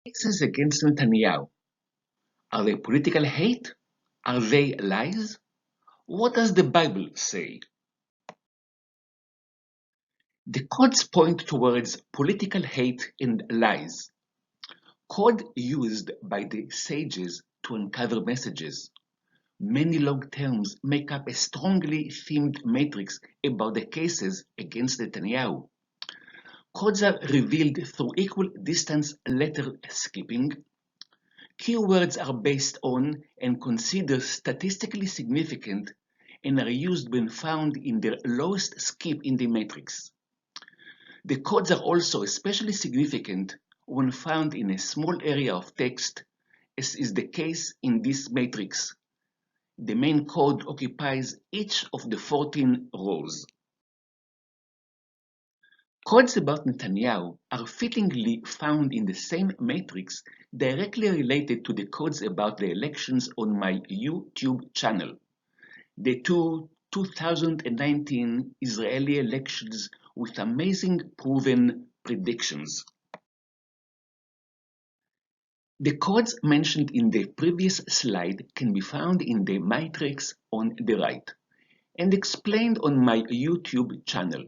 Cases against Netanyahu. Are they political hate? Are they lies? What does the Bible say? The codes point towards political hate and lies. Code used by the sages to uncover messages. Many long terms make up a strongly themed matrix about the cases against Netanyahu. Codes are revealed through equal distance letter skipping. Keywords are based on and considered statistically significant and are used when found in their lowest skip in the matrix. The codes are also especially significant when found in a small area of text, as is the case in this matrix. The main code occupies each of the 14 rows. Codes about Netanyahu are fittingly found in the same matrix directly related to the codes about the elections on my YouTube channel. The 2019 Israeli elections with amazing proven predictions. The codes mentioned in the previous slide can be found in the matrix on the right and explained on my YouTube channel.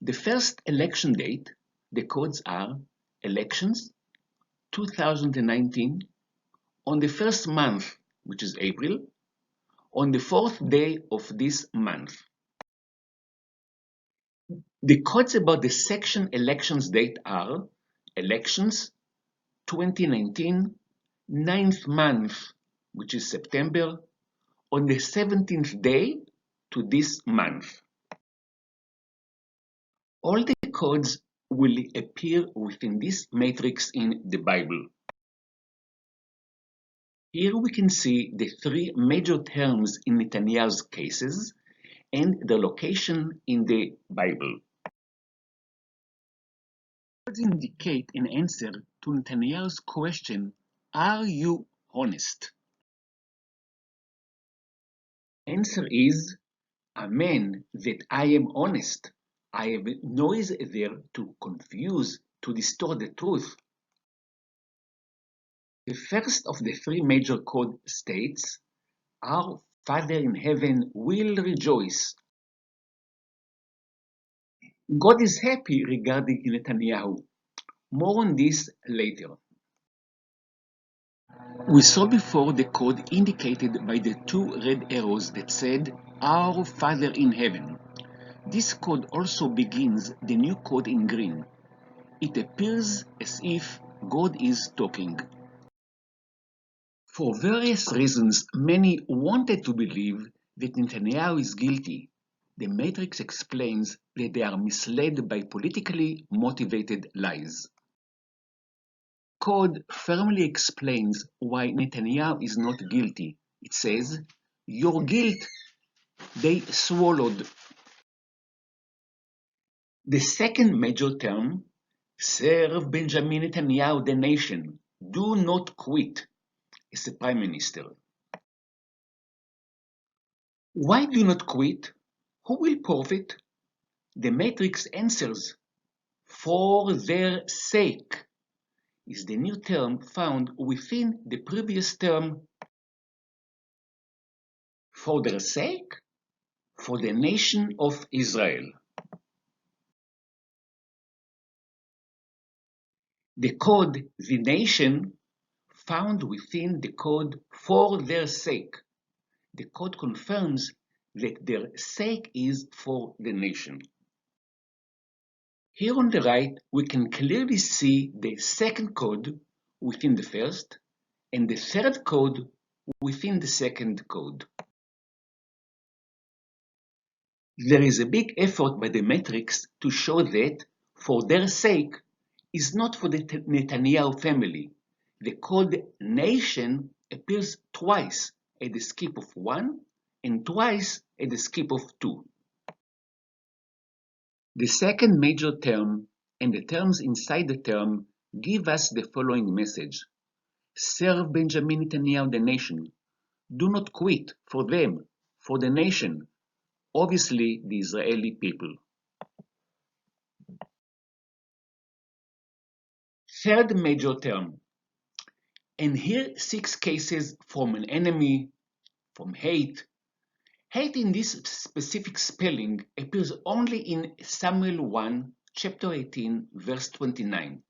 The first election date, the codes are elections 2019 on the first month, which is April, on the 4th day of this month. The codes about the section elections date are elections 2019, 9th month, which is September, on the 17th day to this month. All the codes will appear within this matrix in the Bible. Here we can see the three major terms in Netanyahu's cases and their location in the Bible. Codes indicate an answer to Netanyahu's question, "Are you honest?" Answer is, "Amen, that I am honest. I have noise there to confuse, to distort the truth." The first of the three major code states, "Our Father in heaven will rejoice." God is happy regarding Netanyahu. More on this later. We saw before the code indicated by the two red arrows that said, "Our Father in heaven." This code also begins the new code in green. It appears as if God is talking. For various reasons, many wanted to believe that Netanyahu is guilty. The matrix explains that they are misled by politically motivated lies. Code firmly explains why Netanyahu is not guilty. It says, "Your guilt they swallowed." The second major term, "Serve Benjamin Netanyahu the nation. Do not quit," is the Prime Minister. Why do not quit? Who will profit? The matrix answers, "For their sake," is the new term found within the previous term. For their sake? For the nation of Israel. The code "the nation" found within the code "for their sake." The code confirms that their sake is for the nation. Here on the right, we can clearly see the second code within the first and the third code within the second code. There is a big effort by the matrix to show that "for their sake" is not for the Netanyahu family. The code "nation" appears twice at the skip of 1 and twice at the skip of 2. The second major term and the terms inside the term give us the following message: "Serve Benjamin Netanyahu the nation. Do not quit for them, for the nation," obviously the Israeli people. Third major term. And here 6 cases from an enemy, from hate. Hate in this specific spelling appears only in Samuel 1, chapter 18, verse 29.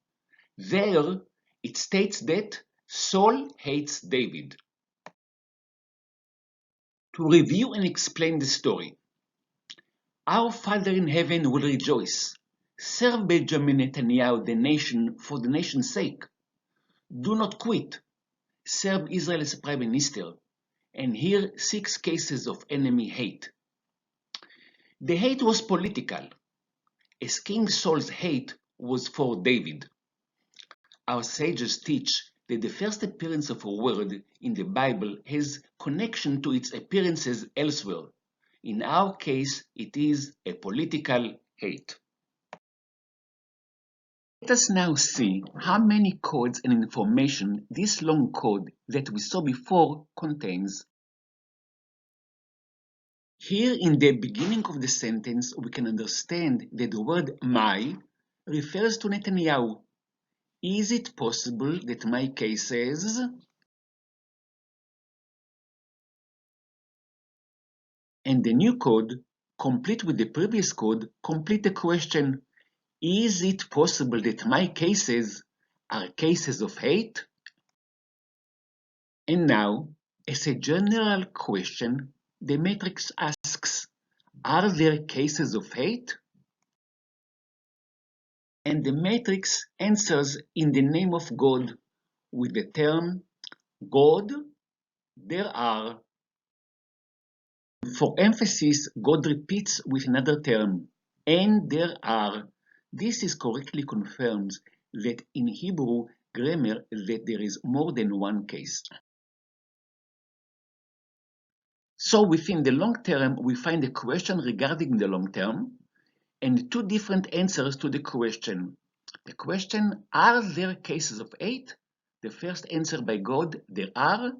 There, it states that Saul hates David. To review and explain the story. Our Father in heaven will rejoice. Serve Benjamin Netanyahu, the nation, for the nation's sake. Do not quit. Serve Israel as Prime Minister. And here 6 cases of enemy hate. The hate was political, as King Saul's hate was for David. Our sages teach that the first appearance of a word in the Bible has connection to its appearances elsewhere. In our case, it is a political hate. Let us now see how many codes and information this long code that we saw before contains. Here in the beginning of the sentence, we can understand that the word my refers to Netanyahu. Is it possible that my case says? And the new code, complete with the previous code, complete the question, is it possible that my cases are cases of hate? And now, as a general question, the matrix asks, are there cases of hate? And the matrix answers in the name of God with the term, God, there are. For emphasis, God repeats with another term, and there are. This is correctly confirms that in Hebrew grammar that there is more than one case. So within the long term, we find a question regarding the long term and 2 different answers to the question. The question, are there cases of hate? The first answer by God, there are,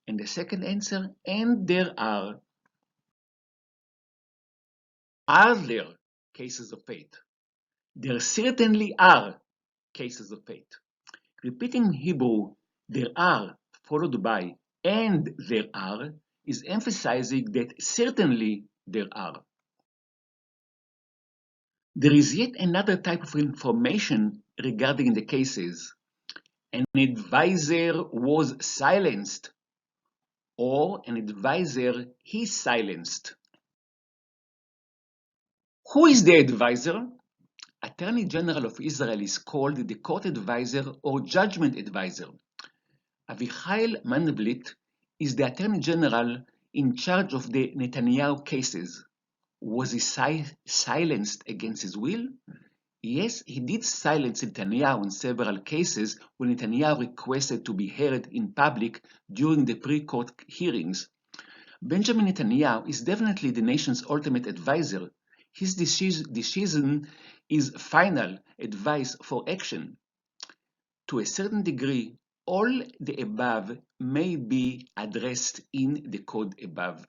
and the second answer, and there are. Are there cases of hate? There certainly are cases of hate. Repeating in Hebrew, there are, followed by, and there are, is emphasizing that certainly there are. There is yet another type of information regarding the cases. An advisor was silenced, or an advisor is silenced. Who is the advisor? Attorney General of Israel is called the court advisor or judgment advisor. Avichail Mandelblit is the Attorney General in charge of the Netanyahu cases. Was he silenced against his will? Yes, he did silence Netanyahu in several cases when Netanyahu requested to be heard in public during the pre-court hearings. Benjamin Netanyahu is definitely the nation's ultimate advisor. His decision is final advice for action. To a certain degree, all the above may be addressed in the code above.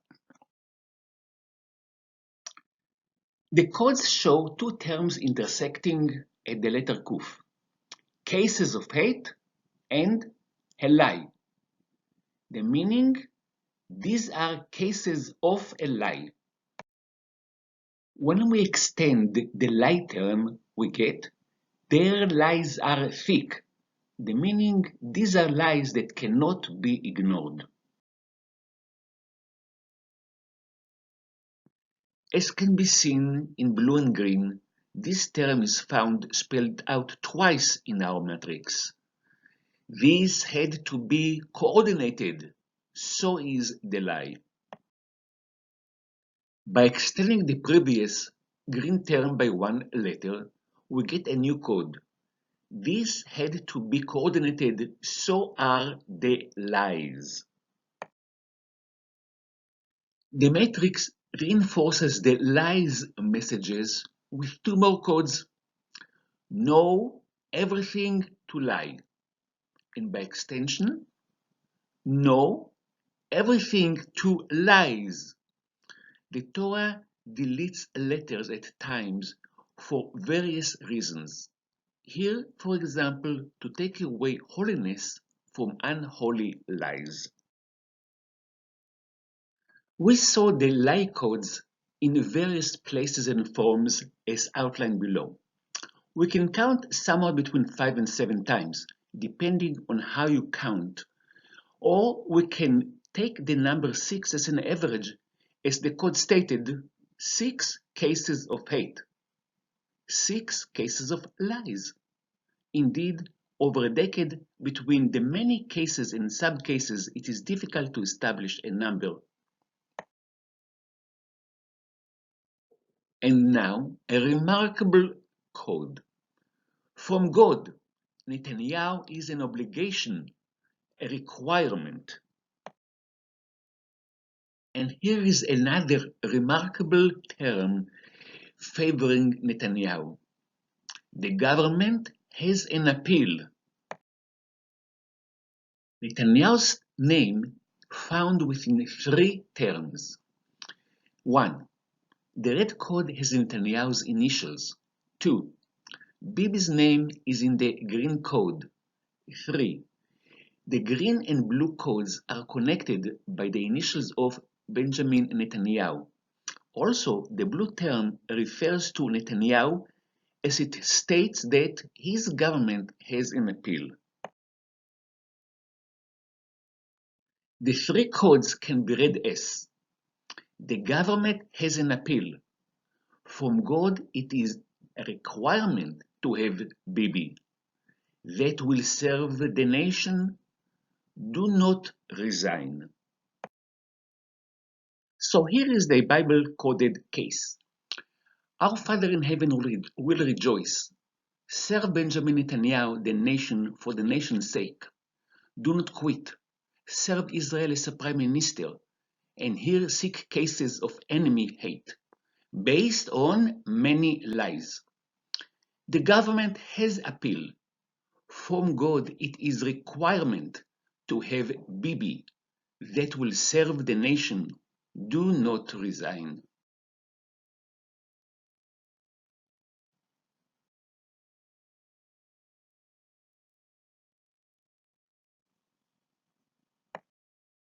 The codes show 2 terms intersecting at the letter Kuf, cases of hate and a lie. The meaning, these are cases of a lie. When we extend the lie term, we get, their lies are thick. The meaning, these are lies that cannot be ignored. As can be seen in blue and green, this term is found spelled out twice in our matrix. These had to be coordinated, so is the lie. By extending the previous green term by 1 letter, we get a new code. These had to be coordinated, so are the lies. The matrix reinforces the lies messages with 2 more codes. Know everything to lie. And by extension, know everything to lies. The Torah deletes letters at times for various reasons. Here, for example, to take away holiness from unholy lies. We saw the lie codes in various places and forms as outlined below. We can count somewhere between 5 and 7 times, depending on how you count. Or we can take the number 6 as an average, as the code stated, 6 cases of hate, 6 cases of lies. Indeed, over a decade, between the many cases and subcases, it is difficult to establish a number. And now, a remarkable code. From God, Netanyahu is an obligation, a requirement. And here is another remarkable term favoring Netanyahu. The government has an appeal. Netanyahu's name found within 3 terms. 1. The red code has Netanyahu's initials. 2. Bibi's name is in the green code. 3. The green and blue codes are connected by the initials of Benjamin Netanyahu. Also, the blue term refers to Netanyahu as it states that his government has an appeal. The 3 codes can be read as: the government has an appeal. From God, it is a requirement to have Bibi. That will serve the nation. Do not resign. So here is the Bible-coded case. Our Father in heaven will rejoice. Serve Benjamin Netanyahu, the nation, for the nation's sake. Do not quit. Serve Israel as a prime minister. And here 6 cases of enemy hate, based on many lies. The government has appeal. From God, it is requirement to have Bibi that will serve the nation. Do not resign.